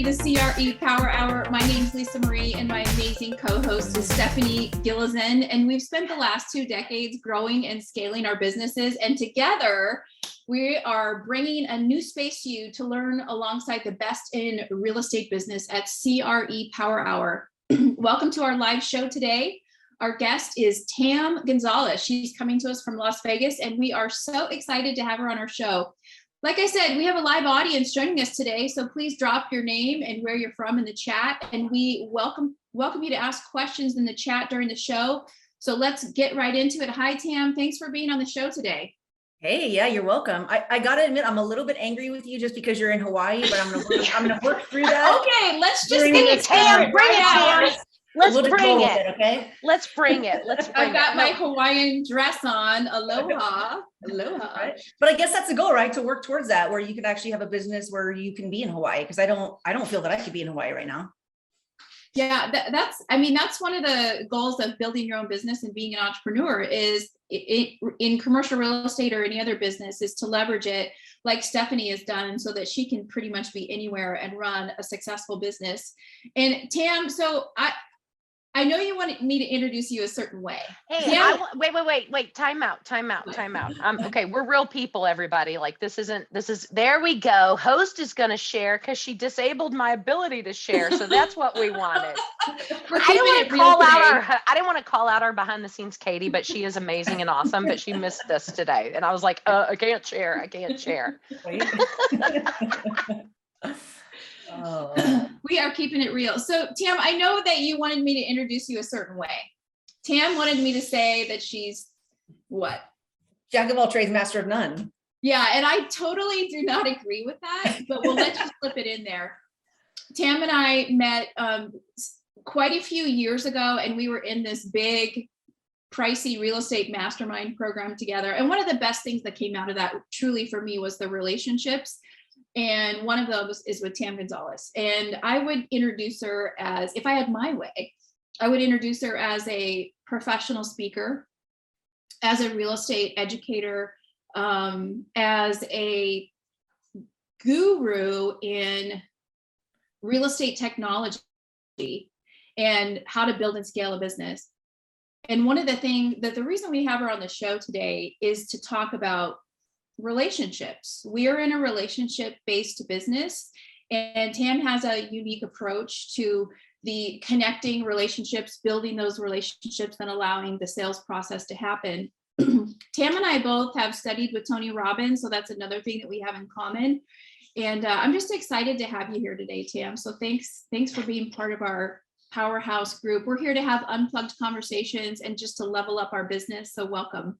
the CRE Power Hour. My name is Lisamarie, and my amazing co-host is Stephanie Gilezan. And we've spent the last 2 decades growing and scaling our businesses. And together, we are bringing a new space to you to learn alongside the best in real estate business at CRE Power Hour. Welcome to our live show today. Our guest is Tam Gonzalez. She's coming to us from Las Vegas, and we are so excited to have her on our show. Like I said, we have a live audience joining us today, so please drop your name and where you're from in the chat, and we welcome you to ask questions in the chat during the show. So let's get right into it. Hi, Tam. Thanks for being on the show today. Hey, yeah, you're welcome. I gotta admit, I'm a little bit angry with you just because you're in Hawaii, but I'm gonna work through that. Okay, let's just bring it, Tam. Bring it, Tam. Let's bring it. Okay. Let's bring it. Let's bring it. I've got my Hawaiian dress on. Aloha. Aloha. Right. But I guess that's the goal, right? To work towards that, where you can actually have a business where you can be in Hawaii. Because I don't feel that I could be in Hawaii right now. Yeah, that's one of the goals of building your own business and being an entrepreneur is in commercial real estate or any other business is to leverage it like Stephanie has done so that she can pretty much be anywhere and run a successful business. And Tam, so I know you wanted me to introduce you a certain way. Hey, yeah. Wait, time out. Okay, we're real people, everybody. Like there we go. Host is going to share because she disabled my ability to share. So that's what we wanted. I didn't want to call out our behind the scenes Katie, but she is amazing and awesome, but she missed this today. And I was like, I can't share. Oh. We are keeping it real. So Tam, I know that you wanted me to introduce you a certain way. Tam wanted me to say that she's what? Jack of all trades, master of none. Yeah, and I totally do not agree with that, but we'll let you slip it in there. Tam and I met quite a few years ago, and we were in this big, pricey real estate mastermind program together. And one of the best things that came out of that truly for me was the relationships. And one of those is with Tam Gonzalez. And I would introduce her as, if I had my way, I would introduce her as a professional speaker, as a real estate educator, as a guru in real estate technology and how to build and scale a business. And one of the things that the reason we have her on the show today is to talk about relationships. We are in a relationship-based business, and Tam has a unique approach to the connecting relationships, building those relationships, and allowing the sales process to happen. Tam and I both have studied with Tony Robbins, so that's another thing that we have in common. And I'm just excited to have you here today, Tam. So thanks for being part of our powerhouse group. We're here to have unplugged conversations and just to level up our business. So welcome.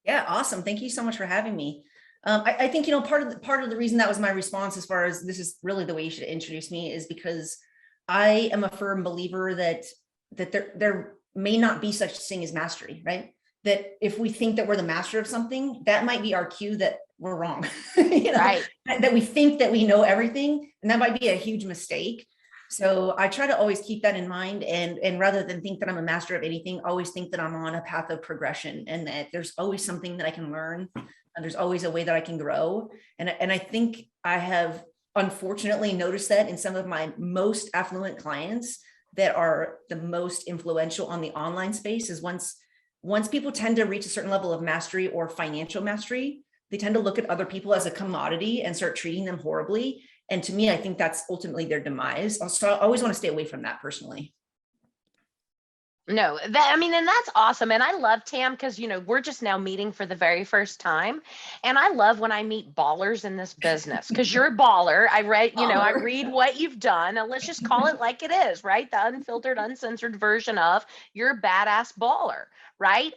Yeah, awesome. Thank you so much for having me. I think, part of the reason that was my response as far as this is really the way you should introduce me is because I am a firm believer that there may not be such thing as mastery, right? That if we think that we're the master of something, that might be our cue that we're wrong, Right. That we think that we know everything, and that might be a huge mistake. So I try to always keep that in mind, and rather than think that I'm a master of anything, always think that I'm on a path of progression and that there's always something that I can learn, and there's always a way that I can grow. And I think I have unfortunately noticed that in some of my most affluent clients that are the most influential on the online space is once people tend to reach a certain level of mastery or financial mastery, they tend to look at other people as a commodity and start treating them horribly. And to me, I think that's ultimately their demise. So I always want to stay away from that personally. No, and that's awesome. And I love Tam because, we're just now meeting for the very first time. And I love when I meet ballers in this business because you're a baller. I read what you've done, and let's just call it like it is, right? The unfiltered, uncensored version of you're a badass baller, right?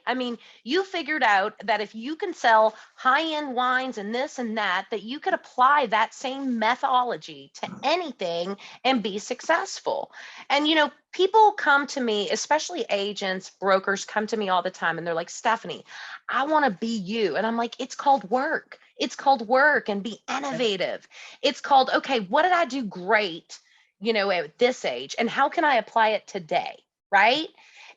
You figured out that if you can sell high-end wines and this and that you could apply that same methodology to anything and be successful. And, people come to me, especially agents, brokers come to me all the time and they're like, Stephanie, I want to be you. And I'm like, it's called work. It's called work and be innovative. It's called, okay, what did I do great, at this age? And how can I apply it today? Right.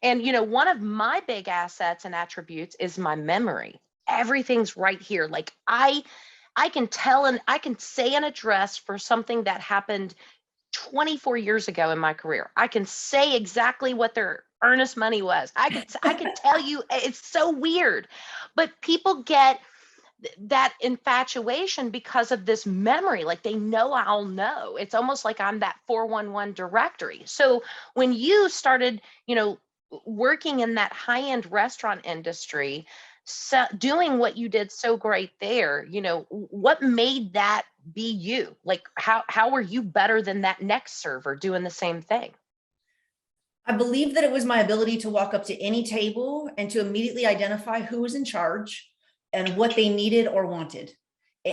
And, one of my big assets and attributes is my memory. Everything's right here. Like I can tell and I can say an address for something that happened 24 years ago in my career. I can say exactly what their earnest money was. I could tell you, it's so weird. But people get that infatuation because of this memory. Like they know I'll know. It's almost like I'm that 411 directory. So when you started, working in that high-end restaurant industry, so doing what you did so great there, what made that be you? Like how were you better than that next server doing the same thing? I believe that it was my ability to walk up to any table and to immediately identify who was in charge and what they needed or wanted.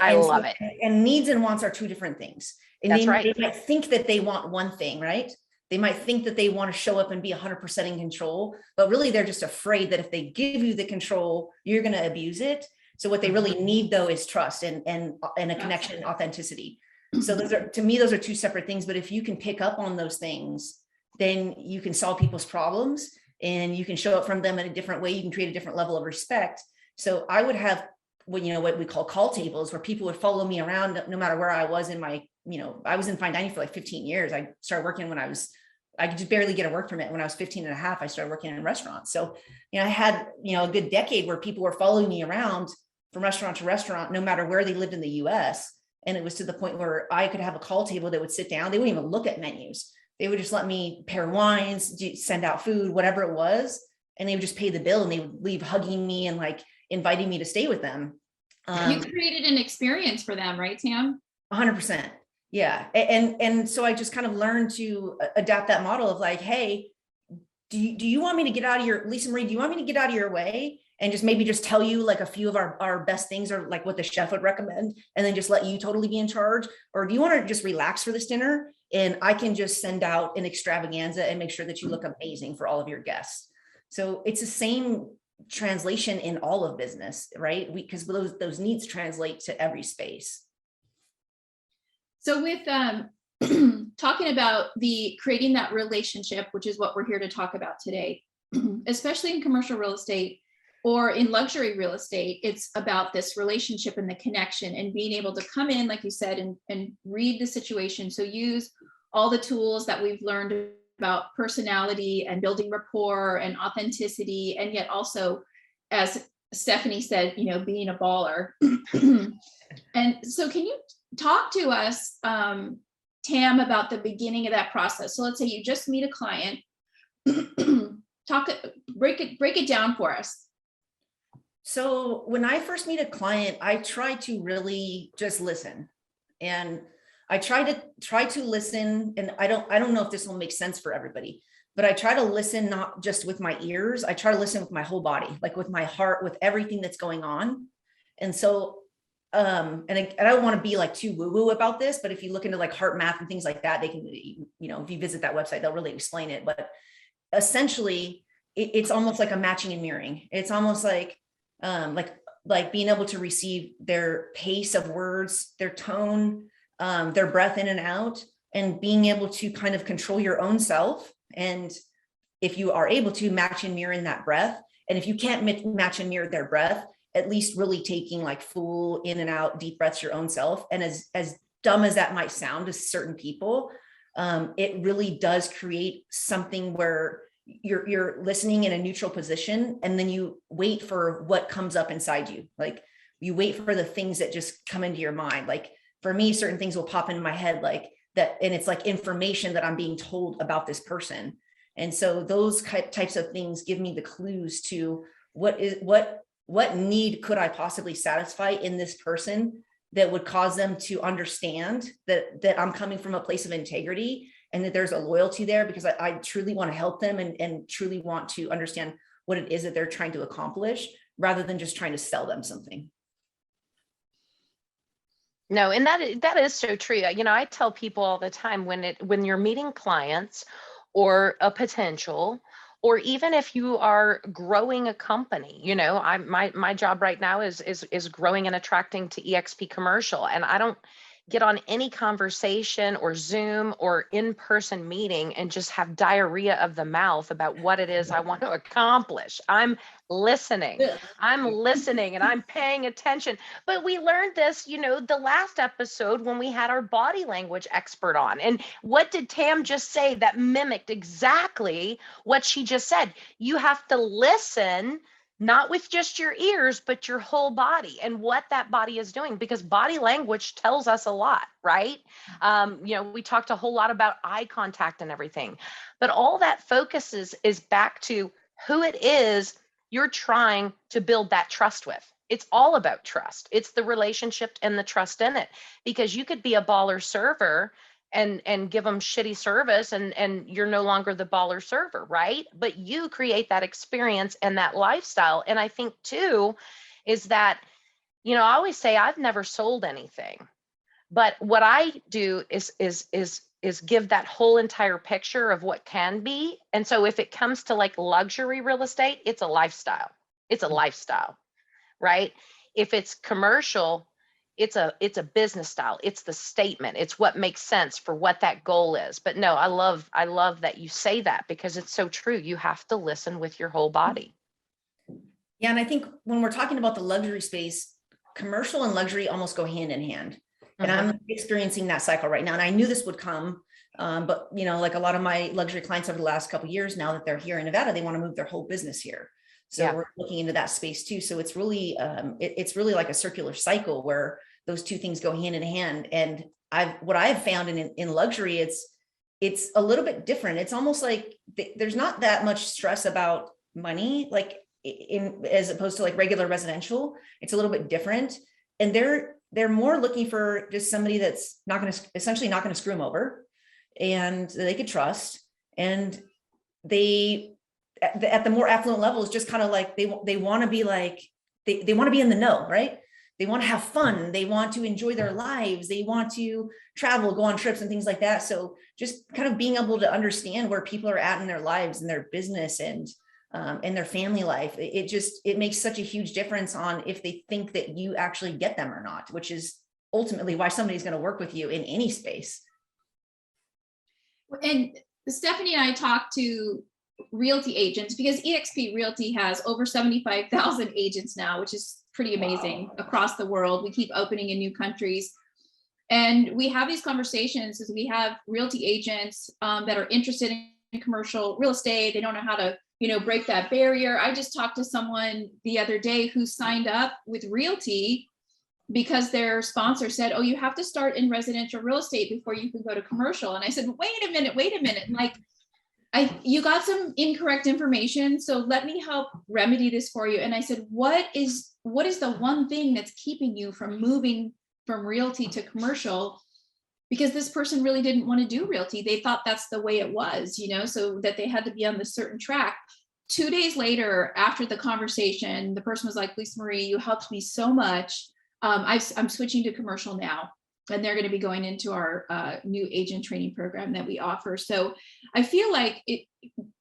I And love it. and needs and wants are two different things. And That's they right. might think that they want one thing, right? They might think that they want to show up and be 100% in control, but really they're just afraid that if they give you the control, you're going to abuse it. So what they really need though is trust and a connection and authenticity. So those are, to me, those are two separate things. But if you can pick up on those things, then you can solve people's problems and you can show up from them in a different way. You can create a different level of respect. So I would have what we call call tables, where people would follow me around no matter where I was in my, I was in fine dining for like 15 years. I started working when I could just barely get a work permit. When I was 15 and a half, I started working in restaurants. So, I had, a good decade where people were following me around from restaurant to restaurant, no matter where they lived in the US. And it was to the point where I could have a call table that would sit down. They wouldn't even look at menus. They would just let me pair wines, send out food, whatever it was. And they would just pay the bill and they would leave hugging me and like inviting me to stay with them. You created an experience for them, right, Tam? 100%. Yeah. And so I just kind of learned to adapt that model of like, hey, do you want me to get out of your, Lisamarie, do you want me to get out of your way and just maybe just tell you like a few of our best things, or like what the chef would recommend, and then just let you totally be in charge? Or do you want to just relax for this dinner and I can just send out an extravaganza and make sure that you look amazing for all of your guests? So it's the same translation in all of business, right? Because those needs translate to every space. So with talking about creating that relationship, which is what we're here to talk about today, especially in commercial real estate or in luxury real estate, it's about this relationship and the connection and being able to come in, like you said, and read the situation. So use all the tools that we've learned about personality and building rapport and authenticity, and yet also, as Stephanie said, being a baller. And so can you talk to us, Tam, about the beginning of that process? So let's say you just meet a client. Break it down for us. So when I first meet a client, I try to really just listen. And I try to listen, and I don't know if this will make sense for everybody, but I try to listen not just with my ears. I try to listen with my whole body, like with my heart, with everything that's going on. And so and I don't want to be like too woo-woo about this, but if you look into like heart math and things like that, they can, if you visit that website, they'll really explain it. But essentially it's almost like a matching and mirroring. It's almost like being able to receive their pace of words, their tone, their breath in and out, and being able to kind of control your own self. And if you are able to match and mirror in that breath, and if you can't match and mirror their breath, at least really taking like full in and out deep breaths your own self. And as dumb as that might sound to certain people, it really does create something where you're listening in a neutral position, and then you wait for what comes up inside you. Like you wait for the things that just come into your mind. Like for me, certain things will pop into my head like that, and it's like information that I'm being told about this person. And so those types of things give me the clues to what need could I possibly satisfy in this person that would cause them to understand that I'm coming from a place of integrity and that there's a loyalty there, because I truly want to help them and truly want to understand what it is that they're trying to accomplish, rather than just trying to sell them something. No, and that is so true. I tell people all the time, when you're meeting clients or a potential, or even if you are growing a company, my job right now is growing and attracting to EXP commercial. And I don't get on any conversation or Zoom or in-person meeting and just have diarrhea of the mouth about what it is I want to accomplish. I'm listening. I'm listening and I'm paying attention. But we learned this, the last episode when we had our body language expert on. And what did Tam just say that mimicked exactly what she just said? You have to listen, not with just your ears, but your whole body and what that body is doing, because body language tells us a lot, right? We talked a whole lot about eye contact and everything, but all that focuses is back to who it is you're trying to build that trust with. It's all about trust. It's the relationship and the trust in it, because you could be a baller server and give them shitty service and you're no longer the baller server, right? But you create that experience and that lifestyle. And I think too is that, I always say I've never sold anything, but what I do is give that whole entire picture of what can be. And so if it comes to like luxury real estate, it's a lifestyle. It's a lifestyle, right? If it's commercial, it's a business style. It's the statement. It's what makes sense for what that goal is. But no, I love that you say that, because it's so true. You have to listen with your whole body. Yeah. And I think when we're talking about the luxury space, commercial and luxury almost go hand in hand. And I'm experiencing that cycle right now. And I knew this would come. But like a lot of my luxury clients over the last couple of years, now that they're here in Nevada, they want to move their whole business here. So we're looking into that space too. So it's really, it's really like a circular cycle where those two things go hand in hand. And what I've found in luxury, it's a little bit different. It's almost like there's not that much stress about money, like as opposed to like regular residential. It's a little bit different. And they're more looking for just somebody that's essentially not going to screw them over, and they could trust. And at the more affluent levels, just kind of like they want to be like, they want to be in the know, right? They want to have fun. They want to enjoy their lives. They want to travel, go on trips and things like that. So just kind of being able to understand where people are at in their lives and their business and their family life. It makes such a huge difference on if they think that you actually get them or not, which is ultimately why somebody's going to work with you in any space. And Stephanie and I talked to realty agents, because eXp Realty has over 75,000 agents now, which is pretty amazing across the world. We keep opening in new countries. And we have these conversations as we have realty agents that are interested in commercial real estate. They don't know how to, break that barrier. I just talked to someone the other day who signed up with realty because their sponsor said, oh, you have to start in residential real estate before you can go to commercial. And I said, wait a minute. And like, you got some incorrect information. So let me help remedy this for you. And I said, what is the one thing that's keeping you from moving from realty to commercial? Because this person really didn't want to do realty. They thought that's the way it was, so that they had to be on this certain track. 2 days later, after the conversation, the person was like, Lisamarie, you helped me so much. I'm switching to commercial now. And they're going to be going into our new agent training program that we offer. So I feel like it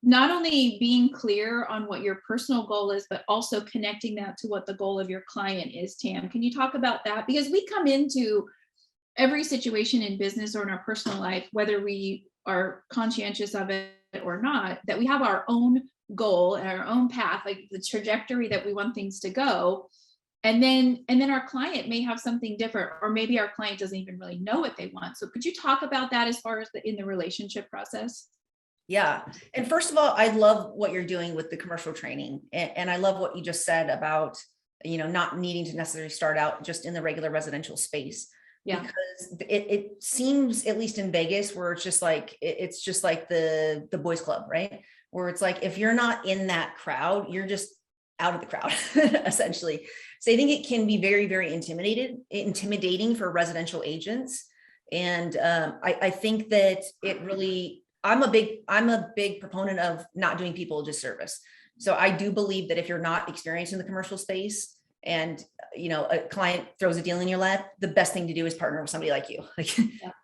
not only being clear on what your personal goal is, but also connecting that to what the goal of your client is. Tam, can you talk about that? Because we come into every situation in business or in our personal life, whether we are conscientious of it or not, that we have our own goal and our own path, like the trajectory that we want things to go. And then our client may have something different, or maybe our client doesn't even really know what they want. So could you talk about that as far as in the relationship process? Yeah. And first of all, I love what you're doing with the commercial training. And I love what you just said about, not needing to necessarily start out just in the regular residential space. Yeah. Because it seems, at least in Vegas, where it's just like the boys club, right? Where it's like, if you're not in that crowd, you're just out of the crowd, essentially. So I think it can be very, very intimidating for residential agents. And I think that it really, I'm a big proponent of not doing people a disservice. So I do believe that if you're not experienced in the commercial space and, a client throws a deal in your lap, the best thing to do is partner with somebody like you. Like,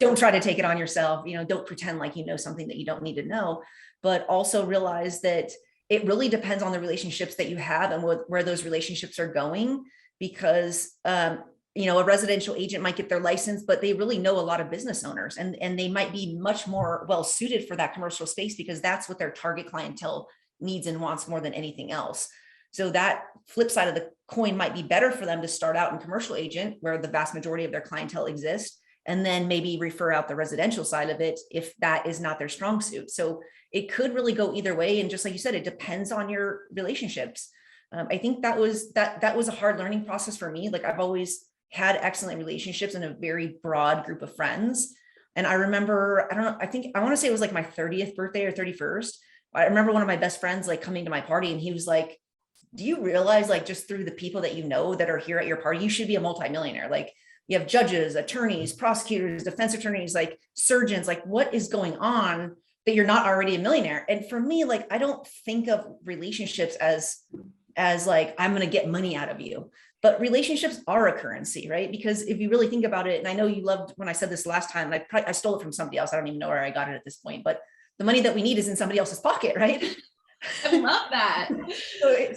don't try to take it on yourself. Don't pretend like you know something that you don't need to know, but also realize that it really depends on the relationships that you have and where those relationships are going. Because a residential agent might get their license, but they really know a lot of business owners, and they might be much more well suited for that commercial space because that's what their target clientele needs and wants more than anything else. So that flip side of the coin might be better for them to start out in commercial agent where the vast majority of their clientele exists, and then maybe refer out the residential side of it if that is not their strong suit. So it could really go either way. And just like you said, it depends on your relationships. I think that was a hard learning process for me. Like I've always had excellent relationships and a very broad group of friends. And I remember, I want to say it was like my 30th birthday or 31st. I remember one of my best friends like coming to my party, and he was like, do you realize like just through the people that you know that are here at your party, you should be a multimillionaire. Like you have judges, attorneys, prosecutors, defense attorneys, like surgeons, like what is going on that you're not already a millionaire? And for me, like, I don't think of relationships as like, I'm going to get money out of you, but relationships are a currency, right? Because if you really think about it, and I know you loved when I said this last time, and I stole it from somebody else. I don't even know where I got it at this point, but the money that we need is in somebody else's pocket, right? I love that.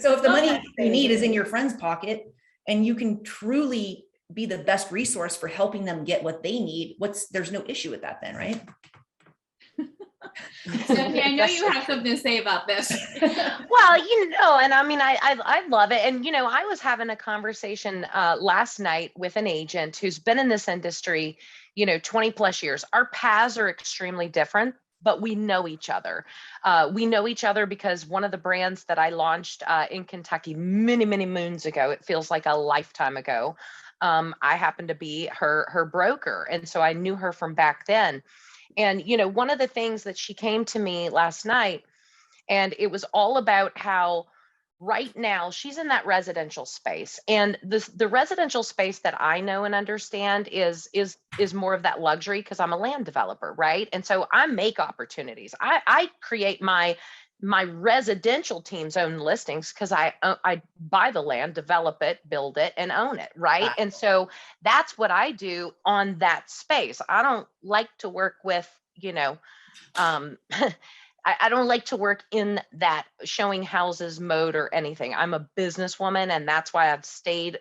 So if the money you need is in your friend's pocket and you can truly be the best resource for helping them get what they need, there's no issue with that then, right? Stephanie, I know you have something to say about this. Well, and I mean, I love it. And, I was having a conversation last night with an agent who's been in this industry, 20 plus years. Our paths are extremely different, but we know each other. We know each other because one of the brands that I launched in Kentucky many, many moons ago, it feels like a lifetime ago, I happened to be her broker. And so I knew her from back then. And, one of the things that she came to me last night, and it was all about how right now she's in that residential space. And the residential space that I know and understand is more of that luxury because I'm a land developer, right? And so I make opportunities. I create my residential team's own listings because I buy the land, develop it, build it, and own it, right? Wow. And so that's what I do on that space. I don't like to work with, I don't like to work in that showing houses mode or anything. I'm a businesswoman, and that's why I've stayed,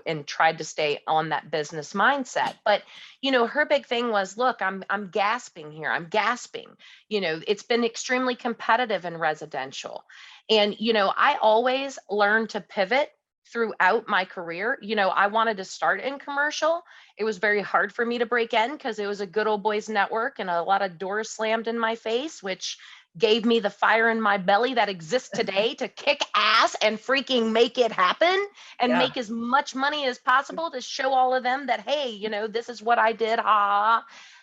and tried to stay on that business mindset. But, her big thing was, look, I'm gasping here. I'm gasping. It's been extremely competitive in residential. And, I always learn to pivot throughout my career. I wanted to start in commercial. It was very hard for me to break in because it was a good old boys network and a lot of doors slammed in my face, which gave me the fire in my belly that exists today to kick ass and freaking make it happen and make as much money as possible to show all of them that, hey, this is what I did.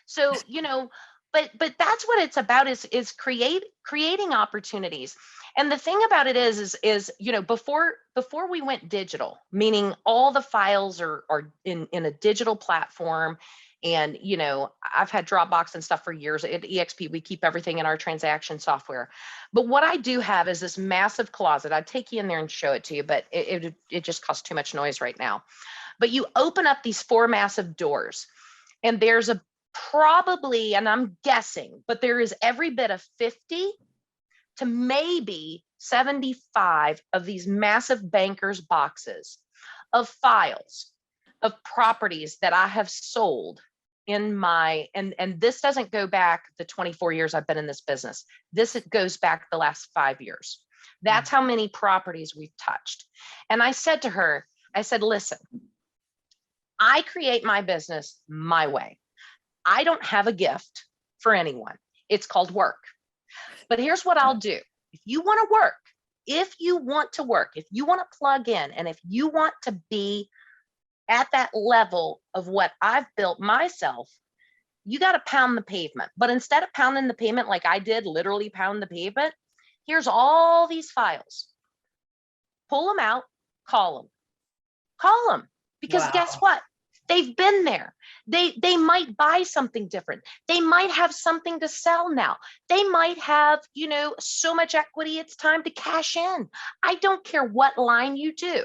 So, but that's what it's about is creating opportunities. And the thing about it is before we went digital, meaning all the files are in a digital platform. And, I've had Dropbox and stuff for years. At EXP, we keep everything in our transaction software. But what I do have is this massive closet. I'd take you in there and show it to you, but it just costs too much noise right now. But you open up these 4 massive doors, and there's probably, and I'm guessing, but there is every bit of 50 to maybe 75 of these massive bankers boxes of files of properties that I have sold in my, and this doesn't go back the 24 years I've been in this business. It goes back the last 5 years. That's how many properties we've touched. And I said to her, listen, I create my business my way. I don't have a gift for anyone. It's called work. But here's what I'll do. If you want to work, if you want to plug in, and if you want to be at that level of what I've built myself, you got to pound the pavement. But instead of pounding the pavement like I did, literally pound the pavement, here's all these files. Pull them out, call them. Because guess what? They've been there. They might buy something different. They might have something to sell now. They might have, so much equity, it's time to cash in. I don't care what line you do,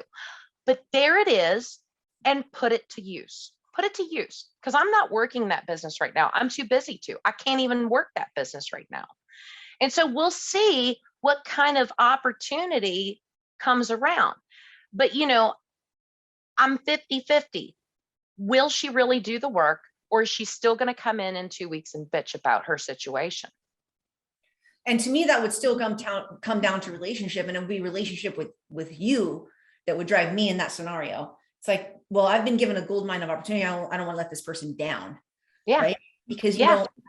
but there it is, and put it to use. Because I'm not working that business right now. I'm too busy to. I can't even work that business right now. And so we'll see what kind of opportunity comes around. But, I'm 50-50. will she really do the work, or is she still going to come in 2 weeks and bitch about her situation? And to me, that would still come down to relationship, and it would be relationship with you that would drive me in that scenario. It's like, well, I've been given a gold mine of opportunity. I don't want to let this person down. Yeah. Right. Because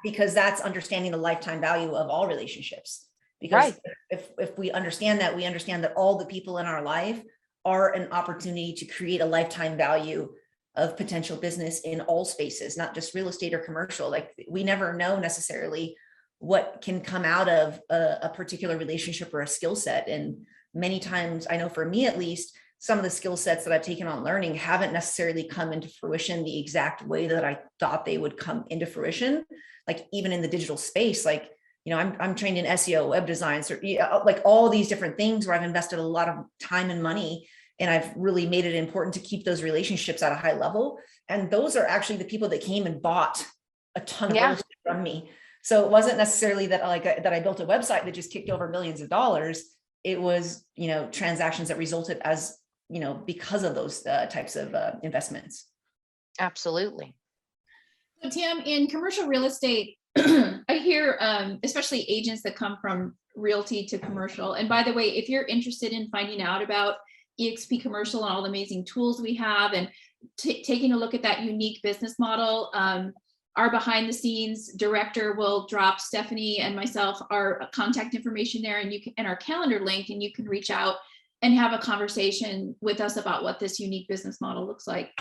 because that's understanding the lifetime value of all relationships. Because if we understand that, we understand that all the people in our life are an opportunity to create a lifetime value of potential business in all spaces, not just real estate or commercial. Like, we never know necessarily what can come out of a particular relationship or a skill set. And many times, I know for me at least, some of the skill sets that I've taken on learning haven't necessarily come into fruition the exact way that I thought they would come into fruition. Like, even in the digital space, like, you know, I'm trained in SEO, web design, so like all these different things where I've invested a lot of time and money, and I've really made it important to keep those relationships at a high level. And those are actually the people that came and bought a ton of real estate from me. So it wasn't necessarily that that I built a website that just kicked over millions of dollars. It was, you know, transactions that resulted as, you know, because of those types of investments. Absolutely. So Tam, in commercial real estate, I hear, especially agents that come from realty to commercial. And by the way, if you're interested in finding out about EXP Commercial and all the amazing tools we have, and taking a look at that unique business model, our behind the scenes director will drop Stephanie and myself our contact information there, and you can, and our calendar link, and you can reach out and have a conversation with us about what this unique business model looks like.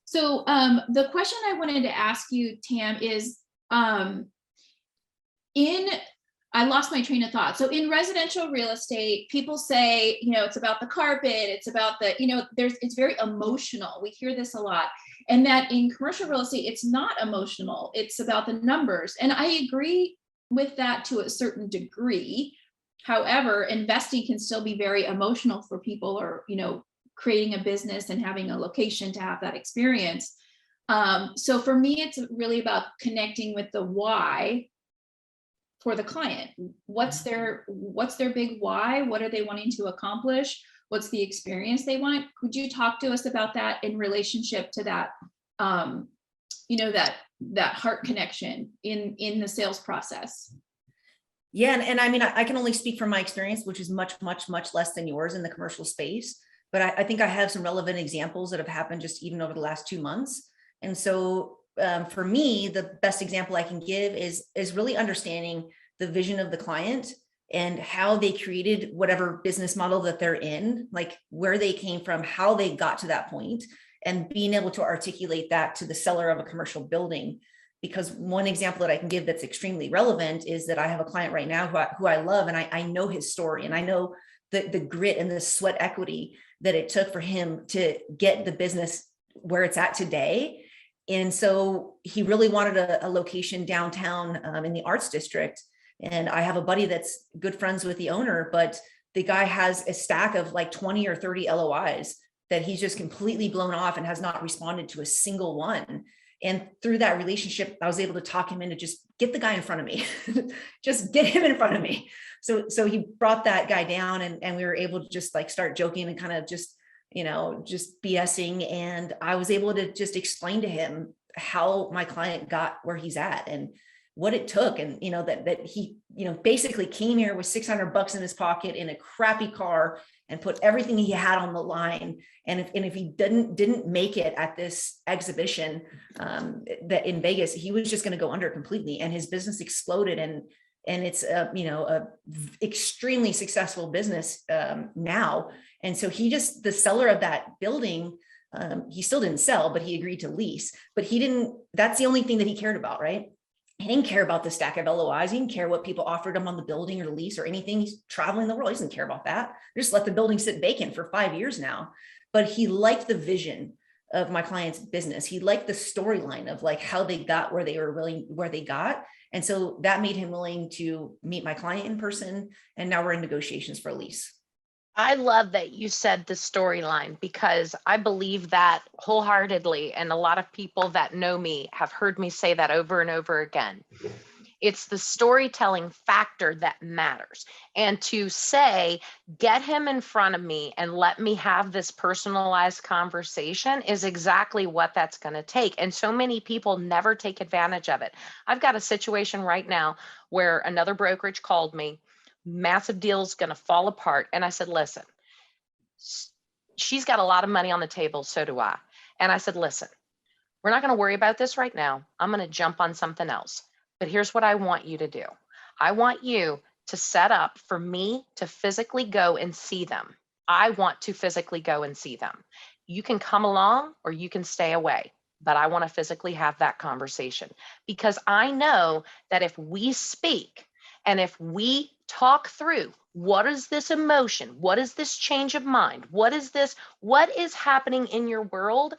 So the question I wanted to ask you, Tam, is I lost my train of thought. So in residential real estate, people say, you know, it's about the carpet, it's about the, you know, it's very emotional. We hear this a lot. And that in commercial real estate, it's not emotional. It's about the numbers. And I agree with that to a certain degree. However, investing can still be very emotional for people, or, you know, creating a business and having a location to have that experience. So for me, it's really about connecting with the why for the client. What's their big why? What are they wanting to accomplish? What's the experience they want? Could you talk to us about that in relationship to that, you know, that heart connection in the sales process? Yeah. And I mean, I can only speak from my experience, which is much less than yours in the commercial space. But I think I have some relevant examples that have happened just even over the last 2 months. And so for me, the best example I can give is really understanding the vision of the client and how they created whatever business model that they're in, like where they came from, how they got to that point, and being able to articulate that to the seller of a commercial building. Because one example that I can give that's extremely relevant is that I have a client right now who I love, and I know his story, and I know the grit and the sweat equity that it took for him to get the business where it's at today. And so he really wanted a location downtown in the arts district. And I have a buddy that's good friends with the owner, but the guy has a stack of like 20 or 30 LOIs that he's just completely blown off and has not responded to a single one. And through that relationship, I was able to talk him into just get the guy in front of me, just get him in front of me. So he brought that guy down, and we were able to just like start joking and kind of just, you know, just BSing. And I was able to just explain to him how my client got where he's at and what it took. And, you know, that he, you know, basically came here with $600 in his pocket in a crappy car and put everything he had on the line. And if he didn't make it at this exhibition that in Vegas, he was just going to go under completely, and his business exploded. And it's you know, a extremely successful business now. And so the seller of that building, he still didn't sell, but he agreed to lease. But that's the only thing that he cared about, right? He didn't care about the stack of LOIs. He didn't care what people offered him on the building or the lease or anything. He's traveling the world. He doesn't care about that. Just let the building sit vacant for 5 years now. But he liked the vision of my client's business. He liked the storyline of like how they got where they got. And so that made him willing to meet my client in person. And now we're in negotiations for a lease. I love that you said the storyline, because I believe that wholeheartedly. And a lot of people that know me have heard me say that over and over again. It's the storytelling factor that matters. And to say, get him in front of me and let me have this personalized conversation is exactly what that's going to take. And so many people never take advantage of it. I've got a situation right now where another brokerage called me, massive deal's going to fall apart. And I said, listen, she's got a lot of money on the table. So do I. And I said, listen, we're not going to worry about this right now. I'm going to jump on something else. But here's what I want you to do. I want you to set up for me to physically go and see them. I want to physically go and see them. You can come along or you can stay away, but I want to physically have that conversation, because I know that if we speak and if we talk through what is this emotion, what is this change of mind, what is happening in your world,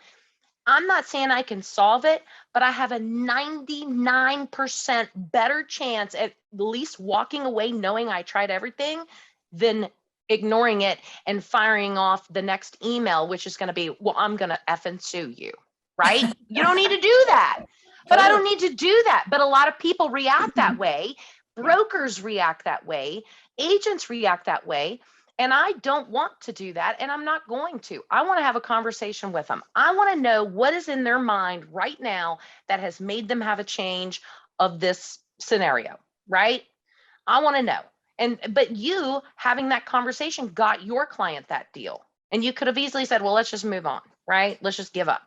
I'm not saying I can solve it, but I have a 99% better chance at least walking away knowing I tried everything than ignoring it and firing off the next email, which is going to be, well, I'm going to effing sue you, right? You don't need to do that, but I don't need to do that. But a lot of people react that way. Brokers react that way. Agents react that way. And I don't want to do that, and I'm not going to. I want to have a conversation with them. I want to know what is in their mind right now that has made them have a change of this scenario, right? I want to know. But you having that conversation got your client that deal. And you could have easily said, well, let's just move on, right? Let's just give up.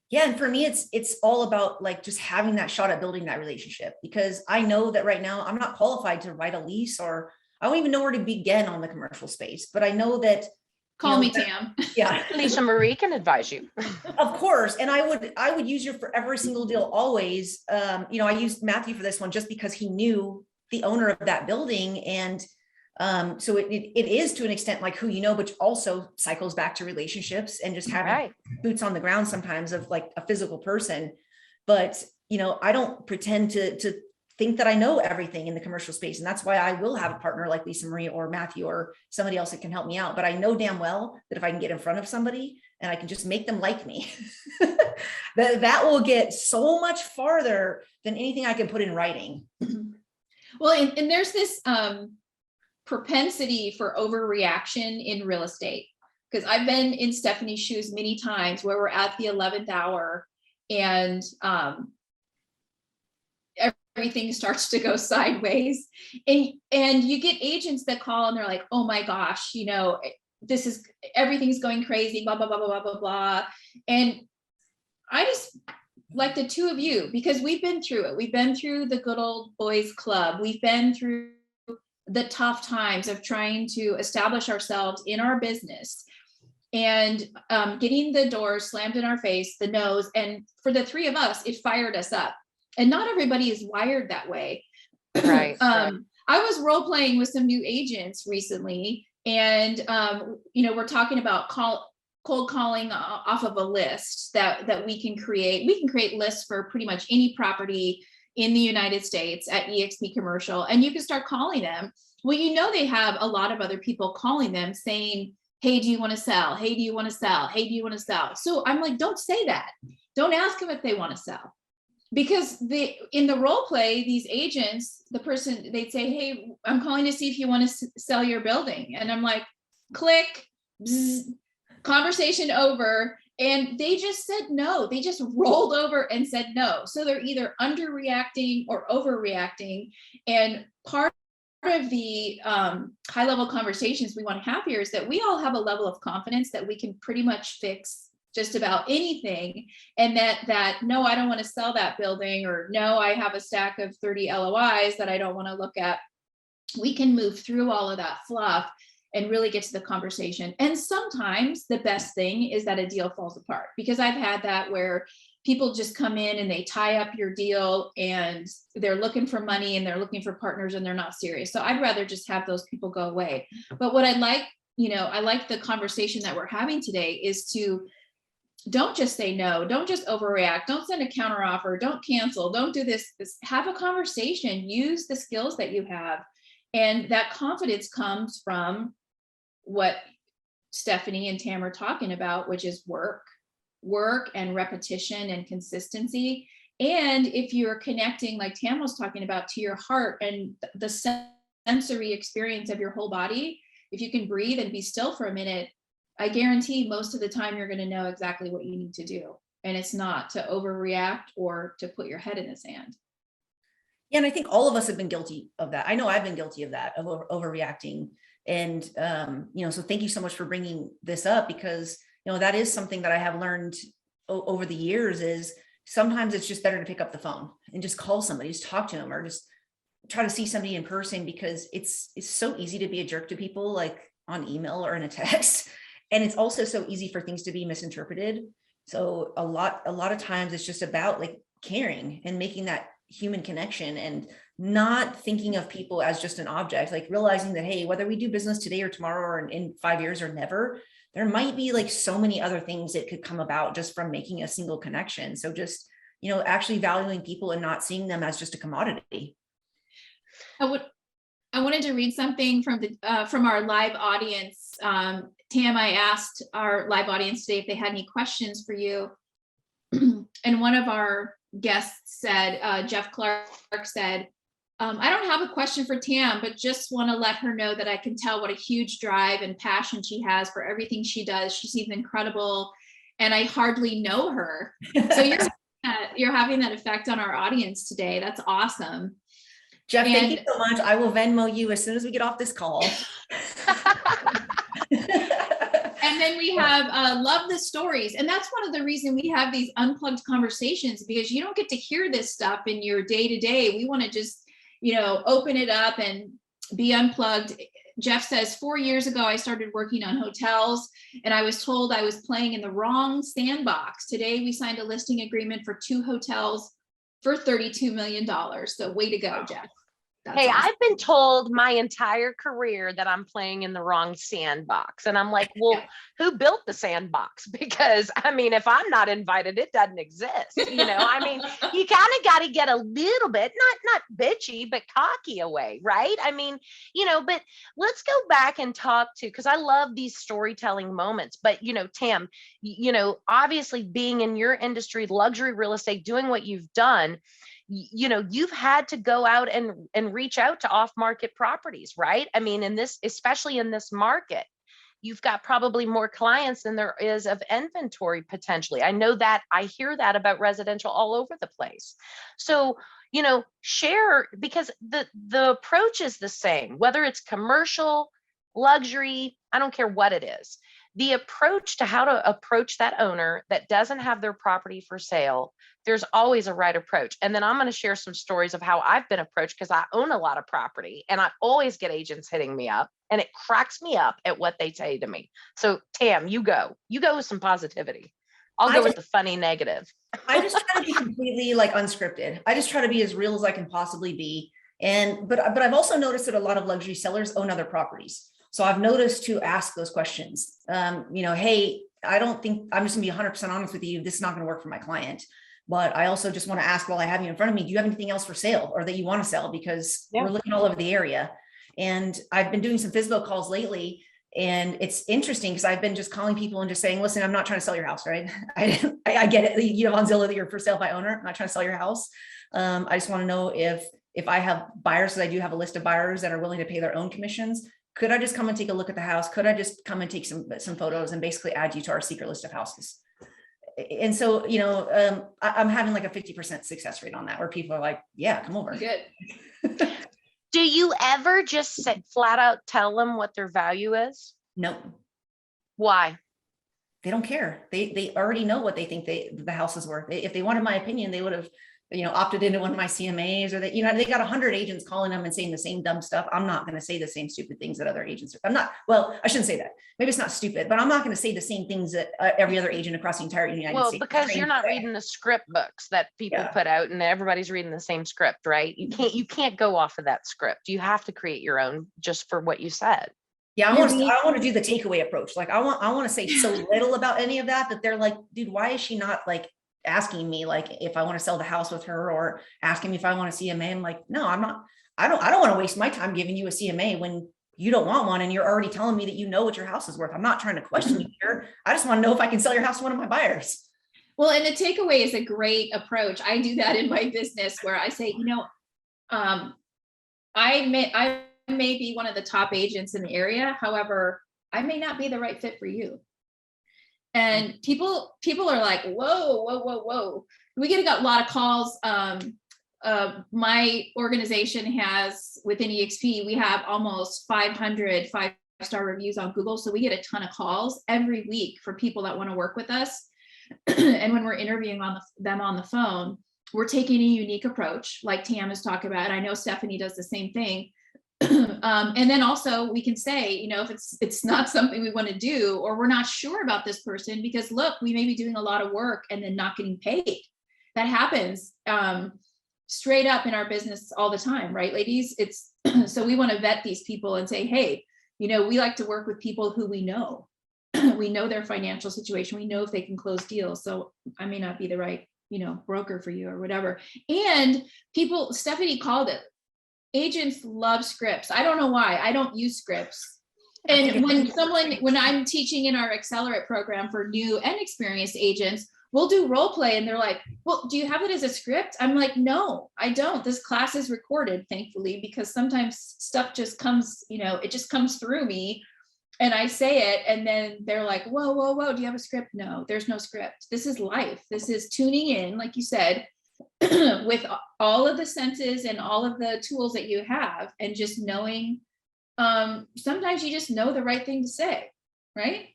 Yeah. And for me, it's all about like just having that shot at building that relationship, because I know that right now I'm not qualified to write a lease, or I don't even know where to begin on the commercial space, but I know that. Call me Tam. Yeah. Lisamarie can advise you. Of course. And I would use you for every single deal always. I used Matthew for this one just because he knew the owner of that building. And so it is to an extent like who you know, but also cycles back to relationships and just having boots on the ground sometimes of like a physical person. But, I don't pretend to think that I know everything in the commercial space. And that's why I will have a partner like Lisamarie or Matthew or somebody else that can help me out. But I know damn well that if I can get in front of somebody and I can just make them like me, that will get so much farther than anything I can put in writing. Well, and there's this propensity for overreaction in real estate, because I've been in Stephanie's shoes many times where we're at the 11th hour and everything starts to go sideways, and you get agents that call and they're like, oh my gosh, everything's going crazy, blah, blah, blah, blah, blah, blah, blah. And I just like the two of you, because we've been through it. We've been through the good old boys club. We've been through the tough times of trying to establish ourselves in our business and getting the doors slammed in our face, the nose. And for the three of us, it fired us up. And not everybody is wired that way. Right. I was role playing with some new agents recently, and we're talking about cold calling off of a list that we can create. We can create lists for pretty much any property in the United States at eXp Commercial, and you can start calling them. Well, they have a lot of other people calling them saying, hey, do you want to sell? Hey, do you want to sell? Hey, do you want to sell? So I'm like, don't say that. Don't ask them if they want to sell. Because in the role play, these agents, they'd say, hey, I'm calling to see if you want to sell your building. And I'm like, click, bzz, conversation over. And they just said no. They just rolled over and said no. So they're either underreacting or overreacting. And part of the high level conversations we want to have here is that we all have a level of confidence that we can pretty much fix just about anything. And that no, I don't want to sell that building, or no, I have a stack of 30 LOIs that I don't want to look at. We can move through all of that fluff and really get to the conversation. And sometimes the best thing is that a deal falls apart, because I've had that where people just come in and they tie up your deal and they're looking for money and they're looking for partners and they're not serious. So I'd rather just have those people go away. But what I like the conversation that we're having today is to don't just say no, don't just overreact, don't send a counteroffer, don't cancel, don't do this, have a conversation, use the skills that you have. And that confidence comes from what Stephanie and Tam are talking about, which is work and repetition and consistency. And if you're connecting, like Tam was talking about, to your heart and the sensory experience of your whole body, if you can breathe and be still for a minute, I guarantee most of the time you're going to know exactly what you need to do. And it's not to overreact or to put your head in the sand. Yeah, and I think all of us have been guilty of that. I know I've been guilty of that, of overreacting. And, so thank you so much for bringing this up, because, that is something that I have learned over the years, is sometimes it's just better to pick up the phone and just call somebody, just talk to them, or just try to see somebody in person, because it's so easy to be a jerk to people, like on email or in a text. And it's also so easy for things to be misinterpreted. So a lot of times it's just about like caring and making that human connection, and not thinking of people as just an object, like realizing that, hey, whether we do business today or tomorrow or in 5 years or never, there might be like so many other things that could come about just from making a single connection. So just, actually valuing people and not seeing them as just a commodity. I wanted to read something from our live audience. Tam, I asked our live audience today if they had any questions for you. And one of our guests said, Jeff Clark said, I don't have a question for Tam, but just want to let her know that I can tell what a huge drive and passion she has for everything she does. She seems incredible, and I hardly know her. So you're having that effect on our audience today. That's awesome. Jeff, thank you so much. I will Venmo you as soon as we get off this call. And then we have love the stories. And that's one of the reasons we have these unplugged conversations, because you don't get to hear this stuff in your day-to-day. We want to just, open it up and be unplugged. Jeff says, 4 years ago, I started working on hotels, and I was told I was playing in the wrong sandbox. Today, we signed a listing agreement for 2 hotels for $32 million. So way to go, Jeff. That's hey, awesome. I've been told my entire career that I'm playing in the wrong sandbox. And I'm like, well, who built the sandbox? Because if I'm not invited, it doesn't exist. You kind of got to get a little bit, not bitchy, but cocky away, right? But let's go back and talk to, because I love these storytelling moments. But, Tam, obviously being in your industry, luxury real estate, doing what you've done, you've had to go out and reach out to off-market properties, right? Especially in this market, you've got probably more clients than there is of inventory potentially. I know that, I hear that about residential all over the place. So, share, because the approach is the same, whether it's commercial, luxury, I don't care what it is. The approach to how to approach that owner that doesn't have their property for sale, there's always a right approach. And then I'm going to share some stories of how I've been approached, because I own a lot of property and I always get agents hitting me up, and it cracks me up at what they say to me. So Tam, you go with some positivity. I'll go with the funny negative. I just try to be completely unscripted. I just try to be as real as I can possibly be. But I've also noticed that a lot of luxury sellers own other properties. So I've noticed to ask those questions. Hey, I don't think, I'm just gonna be 100% honest with you, this is not gonna work for my client. But I also just want to ask, while I have you in front of me, do you have anything else for sale or that you want to sell? Because we're looking all over the area. And I've been doing some FSBO calls lately, and it's interesting because I've been just calling people and just saying, listen, I'm not trying to sell your house, right? I get it. You have on Zillow that you're for sale by owner. I'm not trying to sell your house. I just want to know if I have buyers, because I do have a list of buyers that are willing to pay their own commissions. Could I just come and take a look at the house? Could I just come and take some photos and basically add you to our secret list of houses? And so, I'm having like a 50% success rate on that, where people are like, yeah, come over. Good. Do you ever just flat out tell them what their value is? Nope. Why? They don't care. They already know what they think the house is worth. If they wanted my opinion, they would have, opted into one of my CMAs, or they got 100 agents calling them and saying the same dumb stuff. I'm not going to say the same stupid things that other agents are. I shouldn't say that. Maybe it's not stupid, but I'm not going to say the same things that every other agent across the entire United States. Well, because you're not reading the script books that people put out, and everybody's reading the same script, right? You can't go off of that script. You have to create your own, just for what you said. Yeah, I want to do the takeaway approach. Like I want to say so little about any of that they're like, dude, why is she not asking me if I want to sell the house with her, or asking me if I want a CMA? I'm like, no, I'm not. I don't want to waste my time giving you a CMA when you don't want one, and you're already telling me that you know what your house is worth. I'm not trying to question you here. I just want to know if I can sell your house to one of my buyers. Well, and the takeaway is a great approach. I do that in my business where I say, I may be one of the top agents in the area. However, I may not be the right fit for you. And people are like, whoa, whoa, whoa, whoa. We get a lot of calls. My organization has, within EXP, we have almost 500 5-star reviews on Google. So we get a ton of calls every week for people that want to work with us. And when we're interviewing them on the phone, we're taking a unique approach, like Tam is talking about. I know Stephanie does the same thing. And then also we can say, if it's not something we want to do, or we're not sure about this person, because look, we may be doing a lot of work and then not getting paid. That happens straight up in our business all the time, right, ladies? It's so we want to vet these people and say, hey, we like to work with people who we know. We know their financial situation. We know if they can close deals. So I may not be the right, broker for you or whatever. And Stephanie called it. Agents love scripts. I don't know why. I don't use scripts. And when I'm teaching in our Accelerate program for new and experienced agents, we'll do role play and they're like, well, do you have it as a script? I'm like, no, I don't. This class is recorded, thankfully, because sometimes stuff just comes, it just comes through me and I say it. And then they're like, whoa, whoa, whoa. Do you have a script? No, there's no script. This is life. This is tuning in, like you said, with all of the senses and all of the tools that you have, and just knowing, sometimes you just know the right thing to say, right?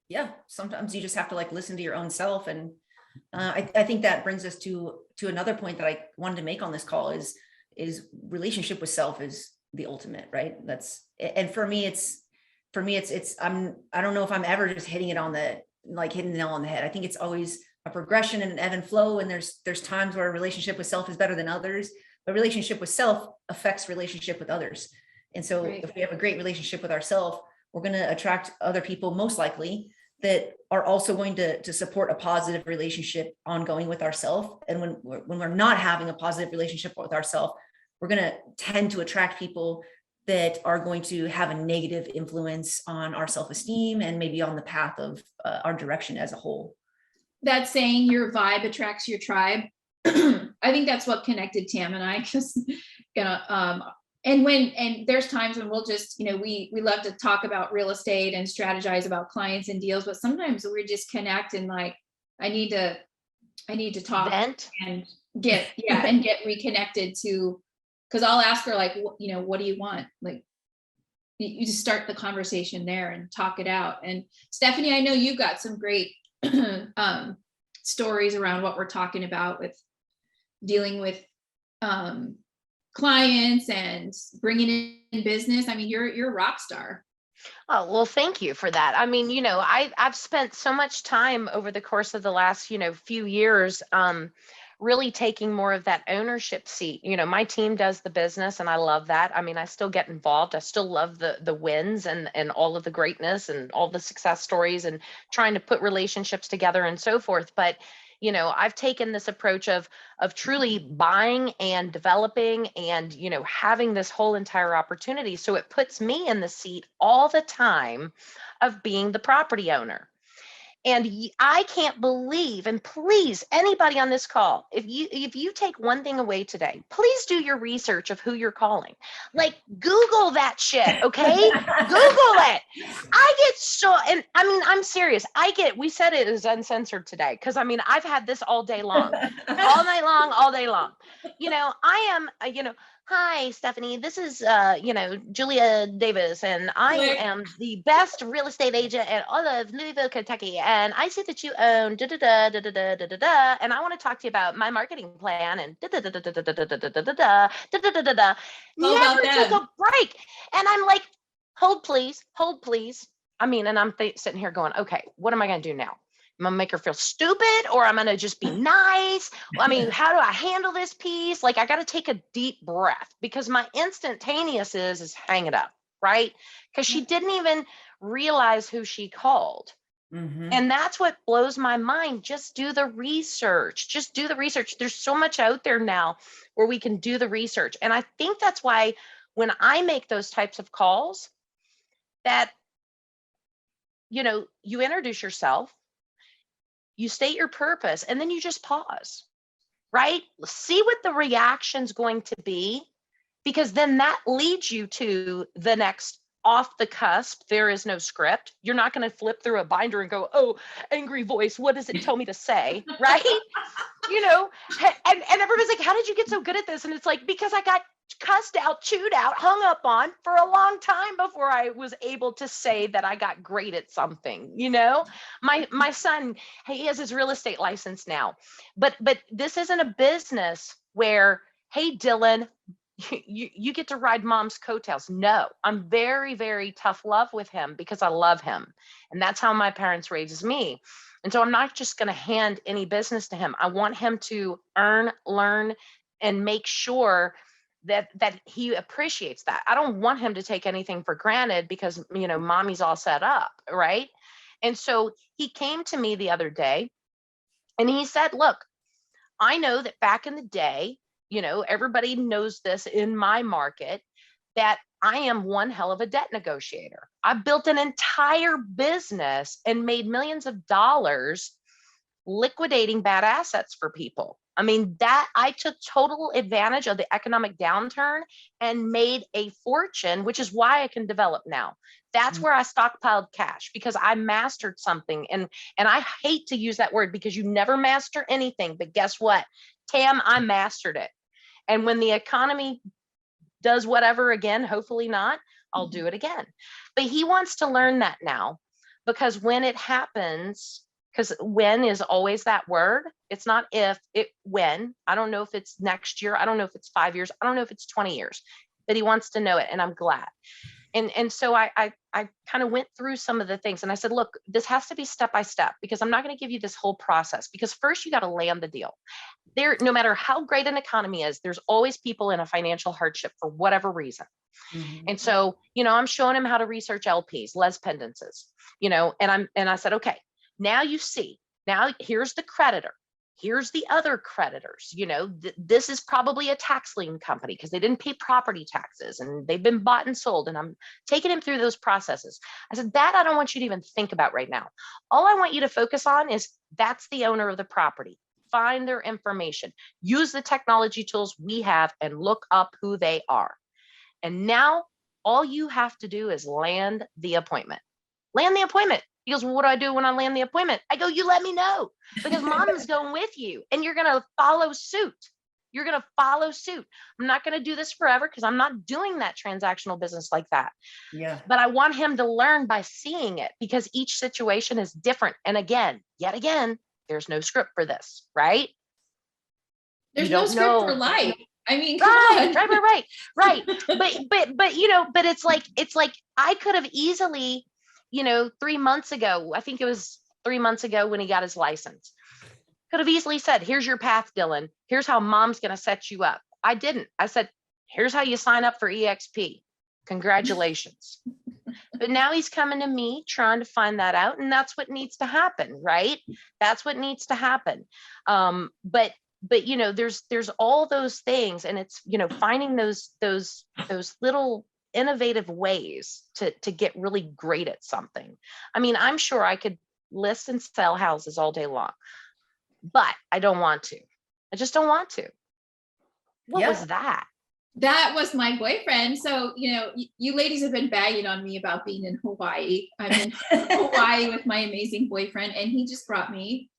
Yeah, sometimes you just have to listen to your own self. And I think that brings us to another point that I wanted to make on this call is relationship with self is the ultimate, right? And for me it's I don't know if I'm ever just hitting the nail on the head. I think it's always a progression and an ebb and flow. And there's times where a relationship with self is better than others, but relationship with self affects relationship with others. And so if we have a great relationship with ourselves, we're going to attract other people, most likely, that are also going to support a positive relationship ongoing with ourselves. And when we're not having a positive relationship with ourselves, we're going to tend to attract people that are going to have a negative influence on our self-esteem and maybe on the path of our direction as a whole. That saying, your vibe attracts your tribe. I think that's what connected Tam and I, because and there's times when we'll just, we love to talk about real estate and strategize about clients and deals, but sometimes we just connect and I need to talk and get reconnected to, because I'll ask her what do you want? You just start the conversation there and talk it out. And Stephanie, I know you've got some great stories around what we're talking about with dealing with clients and bringing in business. I mean, you're a rock star. Oh, well, thank you for that. I mean, I've spent so much time over the course of the last, few years, really taking more of that ownership seat. My team does the business and I love that. I mean, I still get involved. I still love the wins and all of the greatness and all the success stories and trying to put relationships together and so forth. But I've taken this approach of truly buying and developing and, having this whole entire opportunity. So it puts me in the seat all the time of being the property owner. And I can't believe, and please, anybody on this call, if you take one thing away today, please do your research of who you're calling. Google that shit, okay? Google it. I get so, and I mean, I'm serious. We said it is uncensored today, because I mean, I've had this all day long, all night long, all day long. I am, hi, Stephanie, this is, Julia Davis, and I am the best real estate agent in all of Louisville, Kentucky. And I see that you own da-da-da, da-da-da, da-da-da, and I want to talk to you about my marketing plan and da-da-da, da-da-da, da-da-da. Never took a break. And I'm like, hold please. I mean, and I'm sitting here going, okay, what am I going to do now? I'm gonna make her feel stupid, or I'm gonna just be nice. I mean, how do I handle this piece? I got to take a deep breath, because my instantaneous is hang it up, right? Because she didn't even realize who she called. Mm-hmm. And that's what blows my mind. Just do the research. There's so much out there now where we can do the research. And I think that's why when I make those types of calls, that, you introduce yourself. you state your purpose, and then you just pause, right? See what the reaction's going to be, because then that leads you to the next off the cusp. There is no script. You're not going to flip through a binder and go, oh, angry voice, what does it tell me to say? Right? You know, and everybody's like, how did you get so good at this? And it's like, because I got cussed out, chewed out, hung up on for a long time before I was able to say that I got great at something. You know, my son, he has his real estate license now, but this isn't a business where, hey, Dylan, you get to ride mom's coattails. No, I'm very, very tough love with him because I love him. And that's how my parents raised me. And so I'm not just going to hand any business to him. I want him to earn, learn, and make sure that he appreciates that. I don't want him to take anything for granted because, you know, mommy's all set up, right? And so he came to me the other day and he said, look, I know that back in the day, you know, everybody knows this in my market, that I am one hell of a debt negotiator. I built an entire business and made millions of dollars liquidating bad assets for people. I mean, that I took total advantage of the economic downturn and made a fortune, which is why I can develop now. That's where I stockpiled cash, because I mastered something. And I hate to use that word because you never master anything, but guess what? Tam, I mastered it. And when the economy does whatever again, hopefully not, I'll do it again. But he wants to learn that now, because when it happens, because when is always that word. It's not if, it when. I don't know if it's next year. I don't know if it's 5 years. I don't know if it's 20 years, but he wants to know it. And I'm glad. And so I kind of went through some of the things and I said, look, this has to be step by step, because I'm not going to give you this whole process, because first you got to land the deal. There, no matter how great an economy is, there's always people in a financial hardship for whatever reason. Mm-hmm. And so, you know, I'm showing him how to research LPs, les pendances, you know, and I said, okay, now you see, now here's the creditor. Here's the other creditors. You know, this is probably a tax lien company because they didn't pay property taxes and they've been bought and sold. And I'm taking him through those processes. I said, that I don't want you to even think about right now. All I want you to focus on is that's the owner of the property. Find their information, use the technology tools we have and look up who they are. And now all you have to do is land the appointment. Land the appointment. He goes, well, what do I do when I land the appointment? I go, you let me know, because mom's going with you and you're going to follow suit. You're going to follow suit. I'm not going to do this forever because I'm not doing that transactional business like that. Yeah. But I want him to learn by seeing it, because each situation is different. And again, yet again, there's no script for this, right? There's no script for life. I mean, right. But you know, but it's like I could have easily, you know, 3 months ago, I think it was 3 months ago when he got his license, could have easily said, here's your path, Dylan. Here's how mom's going to set you up. I didn't. I said, here's how you sign up for EXP. Congratulations. But now he's coming to me trying to find that out. And that's what needs to happen, right? That's what needs to happen. But you know, there's all those things, and it's, you know, finding those little innovative ways to get really great at something. I mean, I'm sure I could list and sell houses all day long, but I don't want to. I just don't want to. What was that? That was my boyfriend. So, you know, you ladies have been bagging on me about being in Hawaii. I'm in Hawaii with my amazing boyfriend, and he just brought me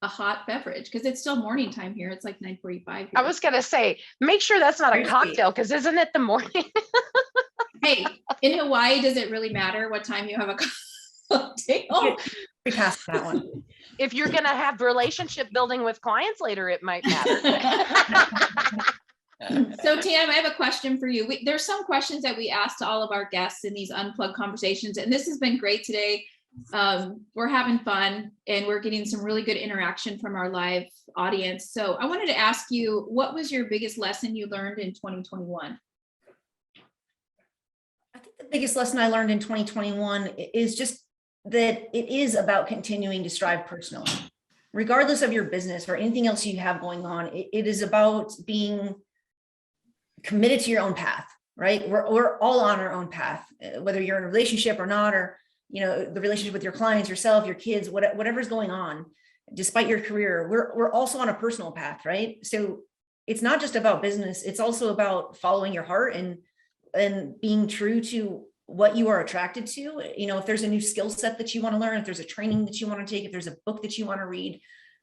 a hot beverage because it's still morning time here. It's like 9:45. I was going to say, make sure that's not a cocktail, because isn't it the morning? Hey, in Hawaii, does it really matter what time you have a cocktail? We passed that one. If you're going to have relationship building with clients later, it might matter. So Tam, I have a question for you. There's some questions that we ask to all of our guests in these unplugged conversations, and this has been great today. We're having fun and we're getting some really good interaction from our live audience. So I wanted to ask you, what was your biggest lesson you learned in 2021? I think the biggest lesson I learned in 2021 is just that it is about continuing to strive personally, regardless of your business or anything else you have going on. It is about being committed to your own path, right? We're all on our own path, whether you're in a relationship or not, or, you know, the relationship with your clients, yourself, your kids, whatever's going on. despite your career, we're also on a personal path, right? So it's not just about business. It's also about following your heart and being true to what you are attracted to. You know, if there's a new skill set that you want to learn, if there's a training that you want to take, if there's a book that you want to read,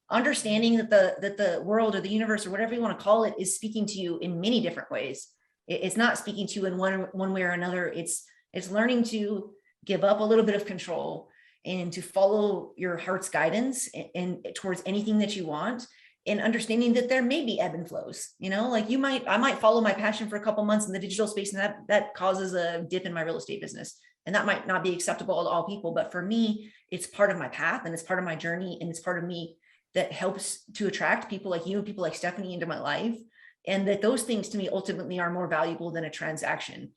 understanding that the world or the universe or whatever you want to call it is speaking to you in many different ways. It's not speaking to you in one way or another. It's learning to give up a little bit of control and to follow your heart's guidance and towards anything that you want, and understanding that there may be ebb and flows. You know, like I might follow my passion for a couple months in the digital space, and that causes a dip in my real estate business. And that might not be acceptable to all people, but for me, it's part of my path and it's part of my journey, and it's part of me that helps to attract people like you and people like Stephanie into my life. And that those things to me ultimately are more valuable than a transaction,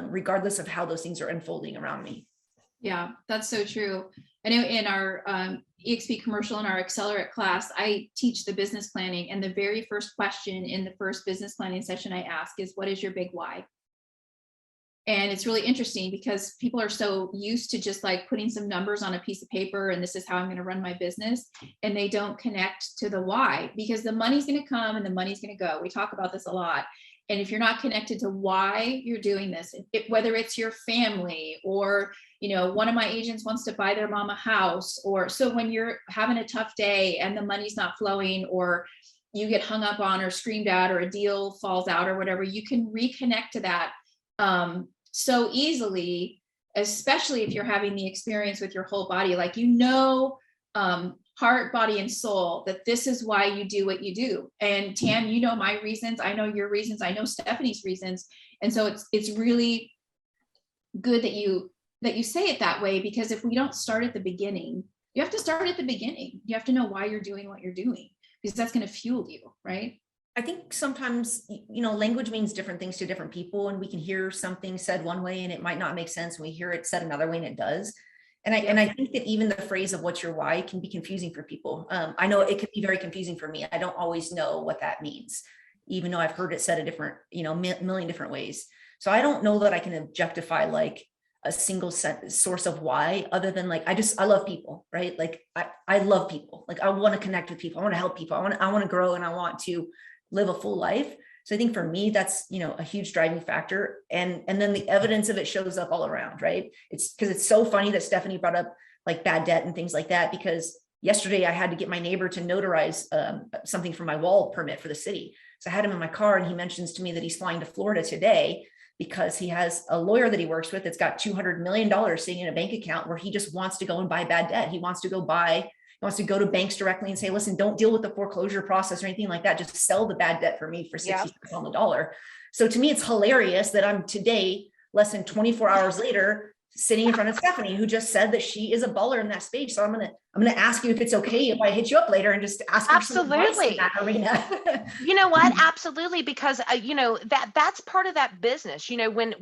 regardless of how those things are unfolding around me. Yeah, that's so true. I know in our EXP commercial, in our Accelerate class, I teach the business planning. And the very first question in the first business planning session I ask is, what is your big why? And it's really interesting because people are so used to just like putting some numbers on a piece of paper and this is how I'm going to run my business. And they don't connect to the why, because the money's going to come and the money's going to go. We talk about this a lot. And if you're not connected to why you're doing this, whether it's your family or, you know, one of my agents wants to buy their mom a house, or so when you're having a tough day and the money's not flowing, or you get hung up on or screamed at, or a deal falls out or whatever, you can reconnect to that so easily, especially if you're having the experience with your whole body, like, you know, heart, body, and soul, that this is why you do what you do. And Tam, you know my reasons, I know your reasons, I know Stephanie's reasons. And so it's really good that you say it that way, because if we don't start at the beginning, you have to start at the beginning. You have to know why you're doing what you're doing, because that's going to fuel you, right? I think sometimes, you know, language means different things to different people, and we can hear something said one way and it might not make sense. And we hear it said another way and it does. And I think that even the phrase of what's your why can be confusing for people. I know it can be very confusing for me. I don't always know what that means, even though I've heard it said a different, you know, million different ways. So I don't know that I can objectify like a single source of why, other than like, I love people, right? Like I love people. Like I want to connect with people. I want to help people. I want to grow, and I want to live a full life. So I think for me, that's, you know, a huge driving factor. And then the evidence of it shows up all around, right? It's because it's so funny that Stephanie brought up like bad debt and things like that, because yesterday I had to get my neighbor to notarize something for my wall permit for the city. So I had him in my car, and he mentions to me that he's flying to Florida today because he has a lawyer that he works with that's got $200 million sitting in a bank account where he just wants to go and buy bad debt. He wants to go to banks directly and say, listen, don't deal with the foreclosure process or anything like that. Just sell the bad debt for me for 60 cents on the dollar. So to me, it's hilarious that I'm today, less than 24 hours later, sitting in front of Stephanie, who just said that she is a baller in that space. So I'm gonna ask you if it's okay if I hit you up later and just ask you some advice in that arena. You know what? Absolutely, because you know, that's part of that business. You know, when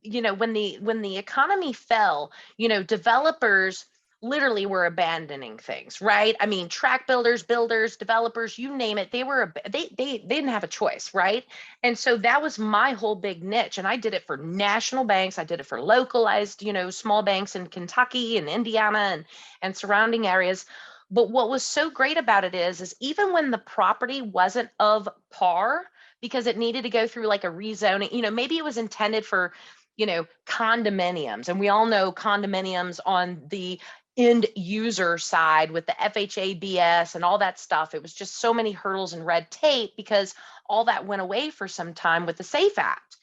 the economy fell, you know, developers literally were abandoning things, right? I mean, track builders, developers, you name it, they didn't have a choice, right? And so that was my whole big niche. And I did it for national banks. I did it for localized, you know, small banks in Kentucky and Indiana and surrounding areas. But what was so great about it is even when the property wasn't of par, because it needed to go through like a rezoning, you know, maybe it was intended for, you know, condominiums. And we all know condominiums on the end user side with the FHA BS and all that stuff. It was just so many hurdles and red tape because all that went away for some time with the SAFE Act.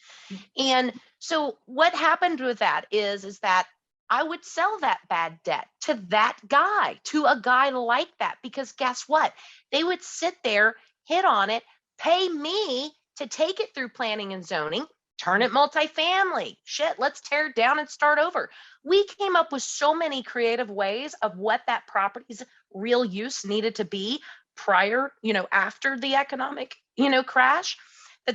And so what happened with that is that I would sell that bad debt to a guy like that, because guess what? They would sit there, hit on it, pay me to take it through planning and zoning, turn it multifamily. Shit, let's tear it down and start over. We came up with so many creative ways of what that property's real use needed to be prior, you know, after the economic, you know, crash,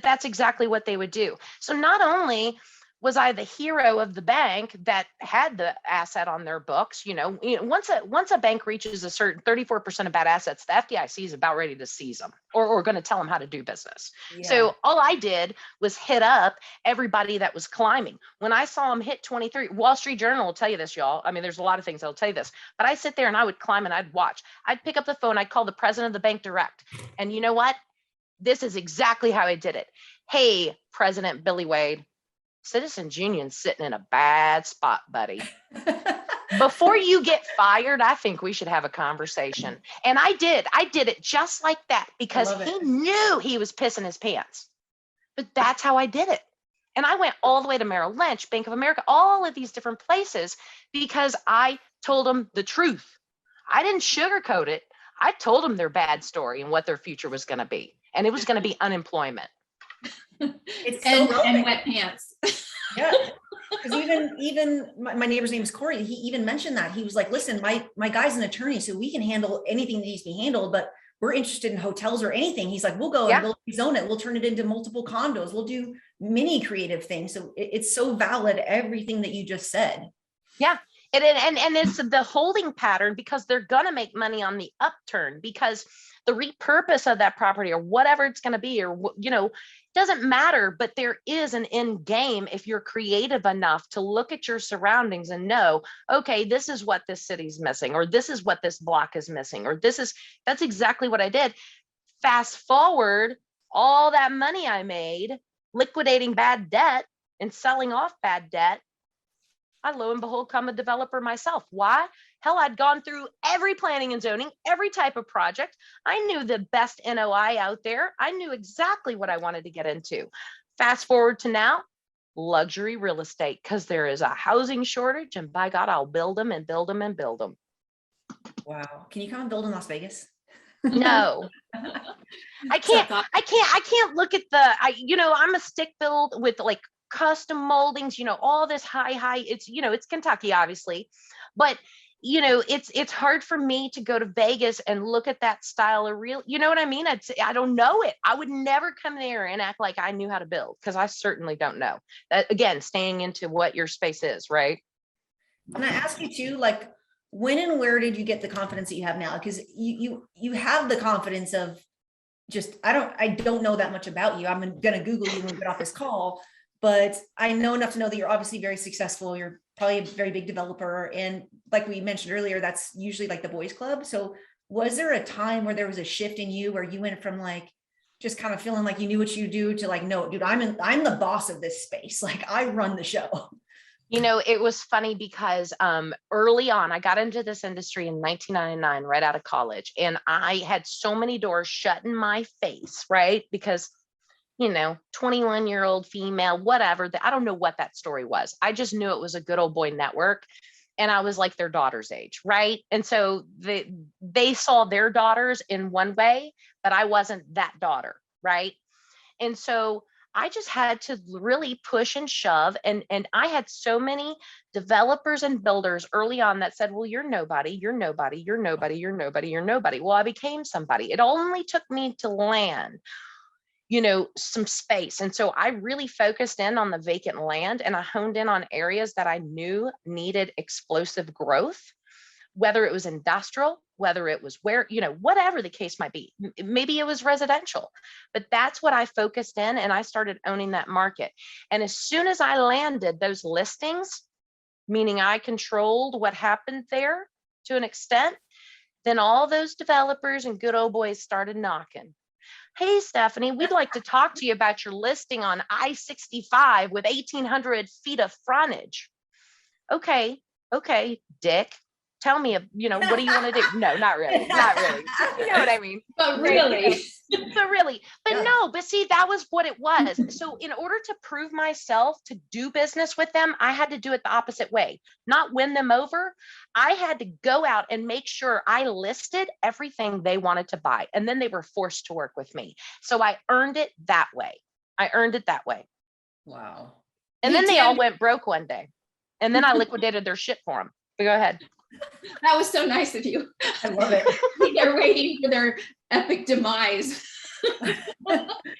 that's exactly what they would do. So not only Was I the hero of the bank that had the asset on their books? Once a bank reaches a certain 34% of bad assets, the FDIC is about ready to seize them or going to tell them how to do business. Yeah. So all I did was hit up everybody that was climbing. When I saw them hit 23, Wall Street Journal will tell you this, y'all. I mean, there's a lot of things that'll tell you this, but I sit there and I would climb and I'd watch. I'd pick up the phone. I'd call the president of the bank direct. And you know what? This is exactly how I did it. Hey, President Billy Wade, Citizens Union's sitting in a bad spot, buddy. Before you get fired, I think we should have a conversation. And I did it just like that because he knew he was pissing his pants. But that's how I did it. And I went all the way to Merrill Lynch, Bank of America, all of these different places because I told them the truth. I didn't sugarcoat it. I told them their bad story and what their future was going to be. And it was going to be unemployment. And wet pants. Yeah, because even my neighbor's name is Corey. He even mentioned that. He was like, listen, my guy's an attorney, so we can handle anything that needs to be handled, but we're interested in hotels or anything. He's like, we'll go and we'll rezone it. We'll turn it into multiple condos. We'll do many creative things. So it's so valid, everything that you just said. Yeah. And it's the holding pattern because they're going to make money on the upturn because the repurpose of that property or whatever it's going to be, or, doesn't matter, but there is an end game if you're creative enough to look at your surroundings and know, okay, this is what this city's missing, or this is what this block is missing, or that's exactly what I did. Fast forward, all that money I made liquidating bad debt and selling off bad debt, I lo and behold come a developer myself. Why? Hell, I'd gone through every planning and zoning, every type of project. I knew the best NOI out there. I knew exactly what I wanted to get into. Fast forward to now, luxury real estate, because there is a housing shortage, and by God, I'll build them and build them and build them. Wow. Can you come and build in Las Vegas? No, I can't look at I'm a stick build with like custom moldings, all this high, it's Kentucky, obviously, but it's hard for me to go to Vegas and look at that style of real, you know what I mean? I don't know it. I would never come there and act like I knew how to build because I certainly don't know. That, again, staying into what your space is, right? And I ask you too, like, when and where did you get the confidence that you have now? Because you have the confidence of just, I don't know that much about you. I'm going to Google you when we get off this call, but I know enough to know that you're obviously very successful. You're probably a very big developer. And like we mentioned earlier, that's usually like the boys club. So was there a time where there was a shift in you where you went from like, just kind of feeling like you knew what you do to like, no, dude, I'm the boss of this space. Like I run the show. It was funny because early on, I got into this industry in 1999, right out of college. And I had so many doors shut in my face, right? Because 21-year-old female, whatever, I don't know what that story was. I just knew it was a good old boy network. And I was like their daughter's age, right? And so they saw their daughters in one way, but I wasn't that daughter, right? And so I just had to really push and shove. And I had so many developers and builders early on that said, well, you're nobody, you're nobody, you're nobody, you're nobody, you're nobody. Well, I became somebody. It only took me to land some space. And so I really focused in on the vacant land and I honed in on areas that I knew needed explosive growth, whether it was industrial, whether it was whatever the case might be. Maybe it was residential, but that's what I focused in and I started owning that market. And as soon as I landed those listings, meaning I controlled what happened there to an extent, then all those developers and good old boys started knocking. Hey, Stephanie, we'd like to talk to you about your listing on I-65 with 1,800 feet of frontage. Okay, Dick, tell me, what do you want to do? No, not really. You know what I mean? But really. But see, that was what it was. So in order to prove myself to do business with them, I had to do it the opposite way, not win them over. I had to go out and make sure I listed everything they wanted to buy. And then they were forced to work with me. So I earned it that way. Wow. And then they all went broke one day. And then I liquidated their shit for them. But go ahead. That was so nice of you. I love it. They're waiting for their epic demise.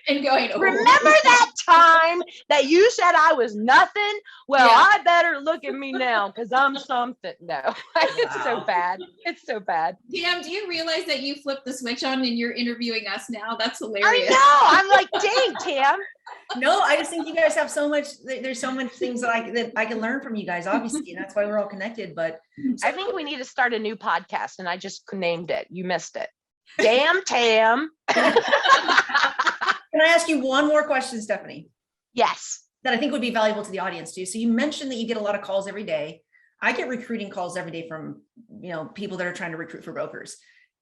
And going, oh. Remember that time that you said I was nothing? Well, Yeah. I better look at me now because I'm something. No, it's so bad. It's so bad. Tam, do you realize that you flipped the switch on and you're interviewing us now? That's I hilarious. know. I'm like, dang, Tam. No, I just think you guys have so much, there's so many things that I can learn from you guys, obviously, and that's why we're all connected. But I think we need to start a new podcast, and I just named it. You missed it. Damn, Tam. can I ask you one more question, Stephanie? Yes. That I think would be valuable to the audience too. So you mentioned that you get a lot of calls every day. I get recruiting calls every day from, people that are trying to recruit for brokers.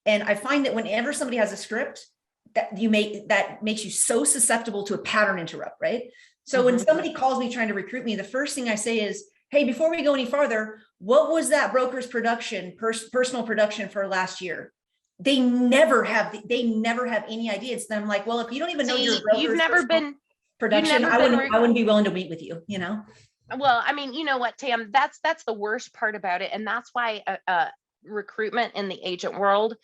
And I find that whenever somebody has a script that makes you so susceptible to a pattern interrupt, right? So when somebody calls me trying to recruit me, the first thing I say is, hey, before we go any farther, what was that broker's production, personal production for last year? They never have any idea. It's them like, well, if you don't even know your broker's you've never been production, I wouldn't be willing to meet with you, Well, I mean, you know what, Tam, that's the worst part about it. And that's why recruitment in the agent world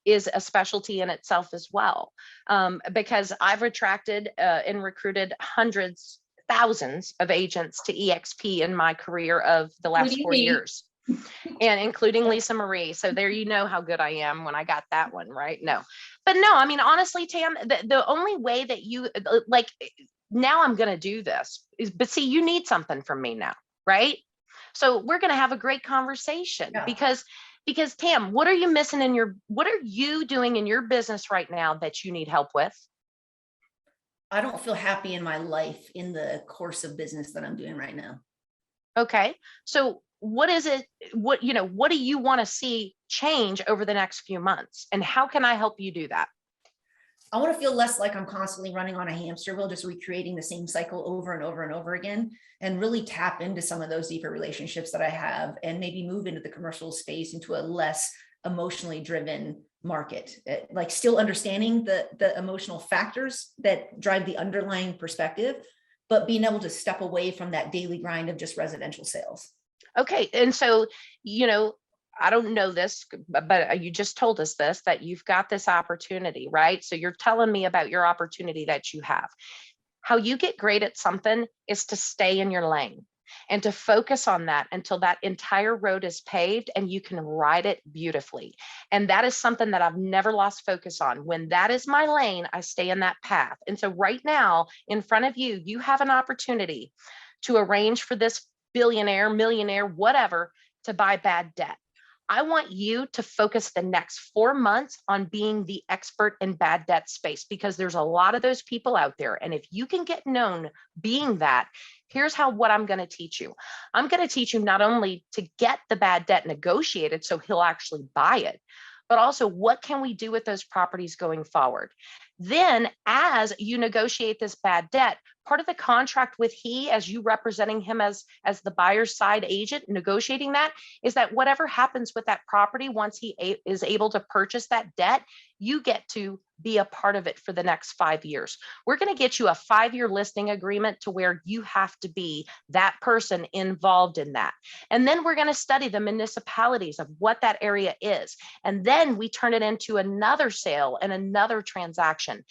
is a specialty in itself as well. Because I've attracted and recruited thousands of agents to EXP in my career of the last 4 years. And including Lisamarie. So there, you know how good I am when I got that one, right? No, I mean, honestly, Tam, the only way that you now I'm going to do this is, but see, you need something from me now, right? So we're going to have a great conversation because Tam, what are you missing what are you doing in your business right now that you need help with? I don't feel happy in my life in the course of business that I'm doing right now. Okay. So what is it? What do you want to see change over the next few months? And how can I help you do that? I want to feel less like I'm constantly running on a hamster wheel, just recreating the same cycle over and over and over again, and really tap into some of those deeper relationships that I have, and maybe move into the commercial space, into a less emotionally driven market, like still understanding the emotional factors that drive the underlying perspective, but being able to step away from that daily grind of just residential sales. Okay. And so, I don't know this, but you just told us this, that you've got this opportunity, right? So you're telling me about your opportunity that you have. How you get great at something is to stay in your lane and to focus on that until that entire road is paved and you can ride it beautifully. And that is something that I've never lost focus on. When that is my lane, I stay in that path. And so right now in front of you, you have an opportunity to arrange for this billionaire, millionaire, whatever, to buy bad debt. I want you to focus the next 4 months on being the expert in bad debt space, because there's a lot of those people out there. And if you can get known being that, here's what I'm going to teach you. I'm going to teach you not only to get the bad debt negotiated so he'll actually buy it, but also what can we do with those properties going forward. Then as you negotiate this bad debt, part of the contract with as you representing him as the buyer's side agent negotiating that, is that whatever happens with that property, once he is able to purchase that debt, you get to be a part of it for the next 5 years. We're going to get you a 5-year listing agreement to where you have to be that person involved in that. And then we're going to study the municipalities of what that area is. And then we turn it into another sale and another transaction.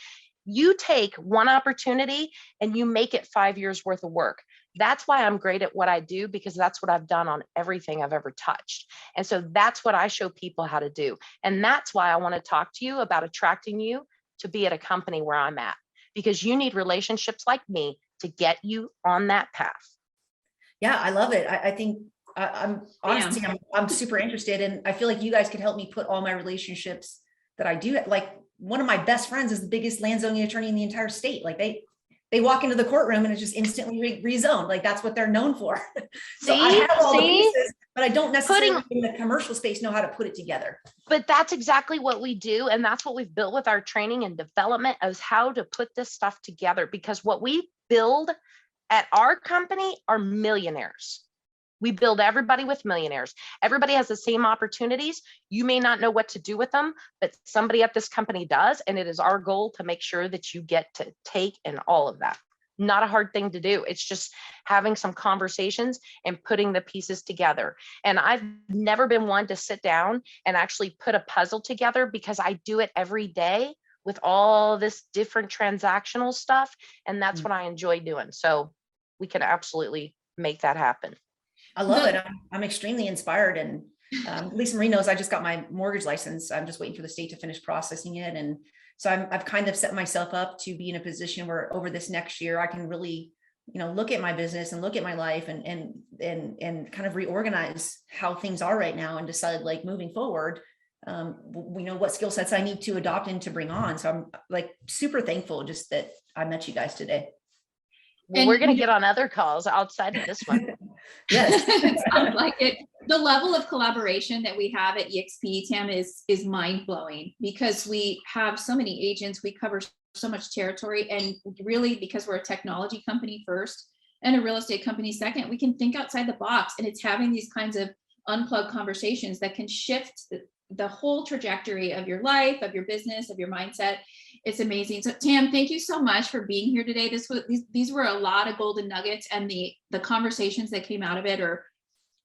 You take one opportunity and you make it 5 years worth of work. That's why I'm great at what I do, because that's what I've done on everything I've ever touched. And so that's what I show people how to do. And that's why I want to talk to you about attracting you to be at a company where I'm at, because you need relationships like me to get you on that path. Yeah, I love it. I think I'm honestly, I'm super interested, and I feel like you guys could help me put all my relationships that I do. Like, one of my best friends is the biggest land zoning attorney in the entire state. Like they walk into the courtroom and it's just instantly rezoned. Like, that's what they're known for. So I have all the pieces, but I don't necessarily in the commercial space know how to put it together. But that's exactly what we do. And that's what we've built with our training and development, is how to put this stuff together. Because what we build at our company are millionaires. We build everybody with millionaires. Everybody has the same opportunities. You may not know what to do with them, but somebody at this company does. And it is our goal to make sure that you get to take in all of that. Not a hard thing to do. It's just having some conversations and putting the pieces together. And I've never been one to sit down and actually put a puzzle together, because I do it every day with all this different transactional stuff. And that's what I enjoy doing. So we can absolutely make that happen. I love it. I'm extremely inspired. And Lisamarie knows I just got my mortgage license. I'm just waiting for the state to finish processing it. And so I've kind of set myself up to be in a position where over this next year, I can really, look at my business and look at my life and kind of reorganize how things are right now and decide, like, moving forward, what skill sets I need to adopt and to bring on. So I'm like super thankful just that I met you guys today. Well, we're going to get on other calls outside of this one. Yes. It sounds like it. The level of collaboration that we have at EXP, Tam, is mind blowing, because we have so many agents, we cover so much territory, and really, because we're a technology company first and a real estate company second, we can think outside the box, and it's having these kinds of unplugged conversations that can shift the whole trajectory of your life, of your business, of your mindset. It's amazing. So Tam, thank you so much for being here today. These were a lot of golden nuggets, and the conversations that came out of it are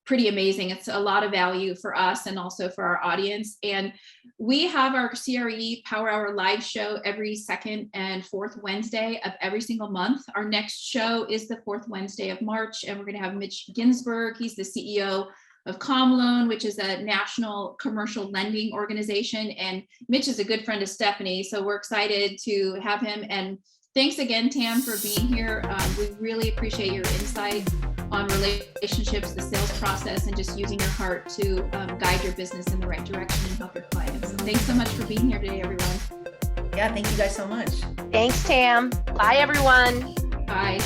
pretty amazing. It's a lot of value for us and also for our audience. And we have our CRE Power Hour live show every second and fourth Wednesday of every single month. Our next show is the fourth Wednesday of March, and we're going to have Mitch Ginsburg. He's the CEO of ComLoan, which is a national commercial lending organization. And Mitch is a good friend of Stephanie, so we're excited to have him. And thanks again, Tam, for being here. We really appreciate your insight on relationships, the sales process, and just using your heart to guide your business in the right direction and help your clients. So thanks so much for being here today, everyone. Yeah, thank you guys so much. Thanks, Tam. Bye, everyone. Bye.